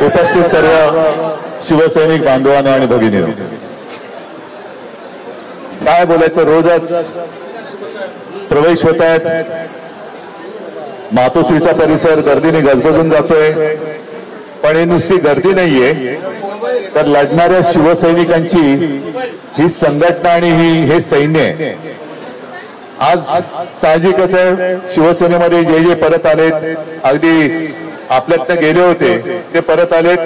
उपस्थित सर्व शिवसैनिक बांधवांनो आणि भगिनींनो, काय बोलायचं, रोजच प्रवेश होत आहेत. मातोश्रीचा परिसर गर्दीने गजबजून जातोय. पण ही नुसती गर्दी नाहीये, तर लढणाऱ्या शिवसैनिकांची ही संघटना आणि हे सैन्य आहे. आज साहजिकच आहे, शिवसेनेमध्ये जे जे परत आलेत, अगदी आपल्यातनं गेले होते ते परत आलेत.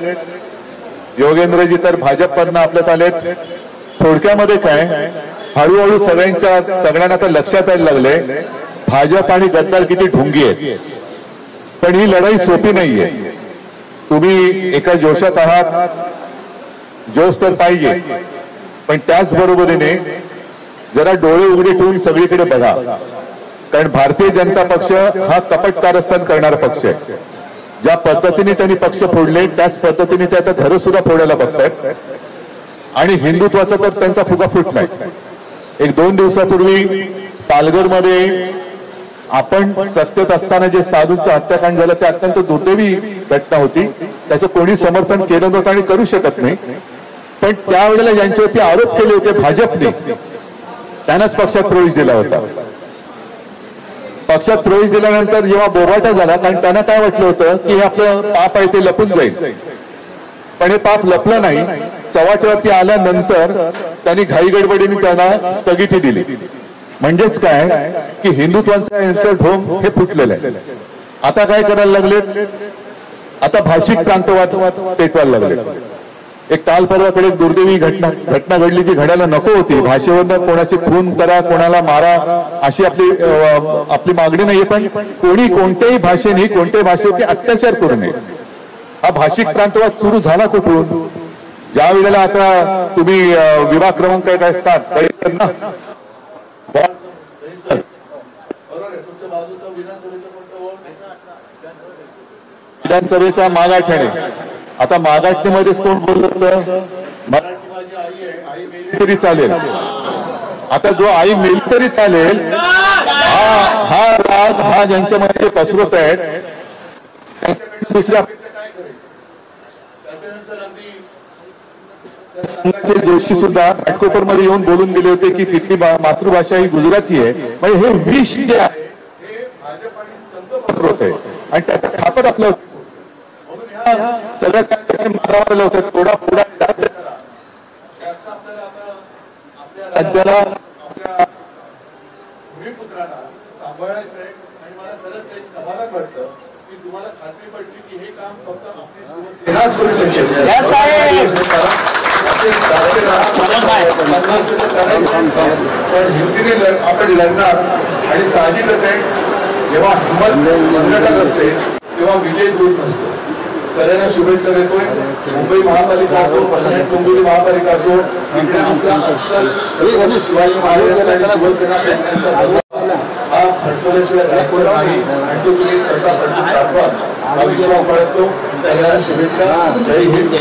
योगेंद्रजी तर भाजपमधनं आपल्यात आलेत. थोडक्यामध्ये काय, हळूहळू सगळ्यांना आता लक्षात यायला लागले भाजप आणि गद्दार किती ढोंगी आहेत. पण ही लढाई सोपी नाहीये. तुम्ही एका जोशात आहात, जोश तर पाहिजे, पण त्याचबरोबरीने जरा डोळे उघडे ठेवून सगळीकडे बघा. कारण भारतीय जनता पक्ष हा कपट कारस्थान करणारा पक्ष आहे. ज्या पद्धतीने त्यांनी पक्ष फोडले त्याच पद्धतीने ते आता घरं सुद्धा फोडायला बघतायत. आणि हिंदुत्वाचा तर त्यांचा फुगा फुटलाय. एक 2 दिवसापूर्वी पालघरमध्ये आपण सत्तेत असताना जे साधूंचं हत्याकांड झालं ते अत्यंत दुर्दैवी घटना होती. त्याचं कोणी समर्थन केलं नव्हतं आणि करू शकत नाही. पण त्यावेळेला ज्यांच्यावरती आरोप केले होते भाजपने, त्यांनाच पक्षात प्रवेश दिला होता. पक्षात प्रवेश दिल्यानंतर जेव्हा बोबाटा झाला, कारण त्यांना काय वाटलं होतं की हे आपलं पाप आहे ते लपून जाईल. पण हे पाप लपलं नाही. चव्हाट्यावरती आल्यानंतर त्यांनी घाईगडबडीने त्यांना स्थगिती दिली. म्हणजेच काय की हिंदुत्वाचं यांचं ढोंग हे फुटलेलं आहे. आता काय करायला लागले, आता भाषिक क्रांतवाद पेटवायला लागले. एक काल परवाकडे दुर्दैवी घटना घडली जी घडायला नको होती. भाषेवरनं कोणाची खून करा, कोणाला मारा अशी आपली मागणी नाहीये. पण कोणी कोणत्याही भाषेने कोणत्याही भाषेवरती अत्याचार करू नये. हा भाषिक क्रांतवाद सुरू झाला कुठून? ज्या वेळेला आता तुम्ही विभाग क्रमांक काय 7 ना, विधानसभेचा मागाठणे. आता मागाठणीमध्येच कोण बोलत होतं, मराठी माझी आई आहे, आई मेली तरी चालेल. आता जो आई मेली तरी चालेल हा राग हा ज्यांच्यामध्ये पसरवत आहेत, दुसऱ्या काय करायचं. त्याच्यानंतर अगदी संघाचे जोशी सुद्धा घाटकोपर मध्ये येऊन बोलून गेले होते की तिथली मातृभाषा ही गुजराती आहे. म्हणजे हे विष जे आहे हे भाजप आणि संघ पसरवत आहे आणि त्याचा खापर आपलं सगळं काय मारावं होतं. थोडा पुढा राज्य करा. त्याचा आपल्याला आता आपल्या राज्याला आपल्या भूमिपुत्रांना सांभाळायचं आहे. आणि मला खरंच एक समाधान वाटतं की तुम्हाला खात्री पडली की हे काम फक्त आपली शिवसेनाच करू शकेल. पण हिमतीने आपण लढणार. आणि साहजिकच आहे, जेव्हा हिंमत बंधटात असते तेव्हा विजय दूर नसतो. सगळ्यांना शुभेच्छा देतोय. मुंबई महापालिका असो, कल्याण डोंबिवली महापालिका असो, इकडे असला अस्सल छत्रपती शिवाजी महाराज आणि शिवसेना यांचा भगवा हा फडकवल्याशिवाय राहणार नाही. आणि तो तुम्ही कसा फडकून दाखवा हा विश्वास बाळगतो. सगळ्यांना शुभेच्छा. जय हिंद.